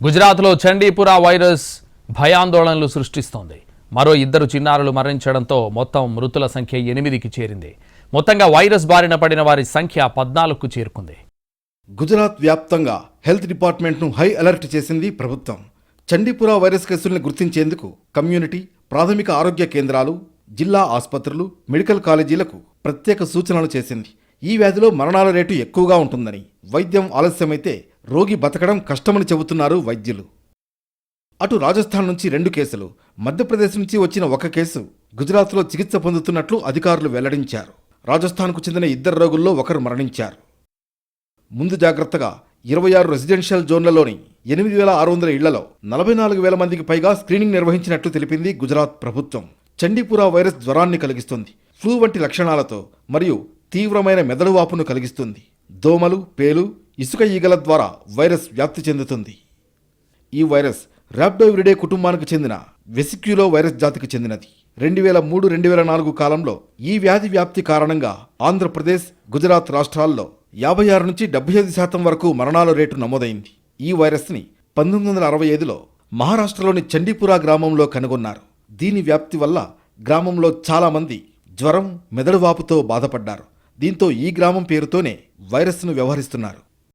గుజరాత్లో చండీపుర వైరస్ భయాందోళనలు సృష్టిస్తోంది. మరో 2 చిన్నారులు మరణించడంతో మొత్తం మృతుల సంఖ్య 8కి చేరింది. మొత్తంగా వైరస్ బారిన పడిన వారి సంఖ్య 14కు చేరుకుంది. గుజరాత్ వ్యాప్తంగా హెల్త్ డిపార్ట్మెంట్ను హై అలర్ట్ చేసింది ప్రభుత్వం. చండీపుర వైరస్ కేసుల్ని గుర్తించేందుకు కమ్యూనిటీ, ప్రాథమిక ఆరోగ్య కేంద్రాలు, జిల్లా ఆసుపత్రులు, మెడికల్ కాలేజీలకు ప్రత్యేక సూచనలు చేసింది. ఈ వ్యాధిలో మరణాల రేటు ఎక్కువగా ఉంటుందని, వైద్యం ఆలస్యమైతే రోగి బతకడం కష్టమని చెబుతున్నారు వైద్యులు. అటు రాజస్థాన్ నుంచి 2 కేసులు, మధ్యప్రదేశ్ నుంచి వచ్చిన 1 కేసు గుజరాత్లో చికిత్స పొందుతున్నట్లు అధికారులు వెల్లడించారు. రాజస్థాన్కు చెందిన 2 రోగుల్లో 1 మరణించారు. ముందు జాగ్రత్తగా 26 రెసిడెన్షియల్ జోన్లలోని 8,600 ఇళ్లలో 44,000 మందికి పైగా స్క్రీనింగ్ నిర్వహించినట్లు తెలిపింది గుజరాత్ ప్రభుత్వం. చండీపుర వైరస్ జ్వరాన్ని కలిగిస్తుంది. ఫ్లూ వంటి లక్షణాలతో మరియు తీవ్రమైన మెదడు వాపును కలిగిస్తుంది. దోమలు, పేలు, ఇసుక ఈగల ద్వారా వైరస్ వ్యాప్తి చెందుతుంది. ఈ వైరస్ ర్యాప్డోవిరిడే కుటుంబానికి చెందిన వెసిక్యులో వైరస్ జాతికి చెందినది. 2003-2004 కాలంలో ఈ వ్యాధి వ్యాప్తి కారణంగా ఆంధ్రప్రదేశ్, గుజరాత్ రాష్ట్రాల్లో 56 నుంచి 75% వరకు మరణాల రేటు నమోదైంది. ఈ వైరస్ని 1965లో మహారాష్ట్రలోని చండీపుర గ్రామంలో కనుగొన్నారు. దీని వ్యాప్తి వల్ల గ్రామంలో చాలామంది జ్వరం, మెదడువాపుతో బాధపడ్డారు. దీంతో ఈ గ్రామం పేరుతోనే వైరస్ను వ్యవహరిస్తున్నారు.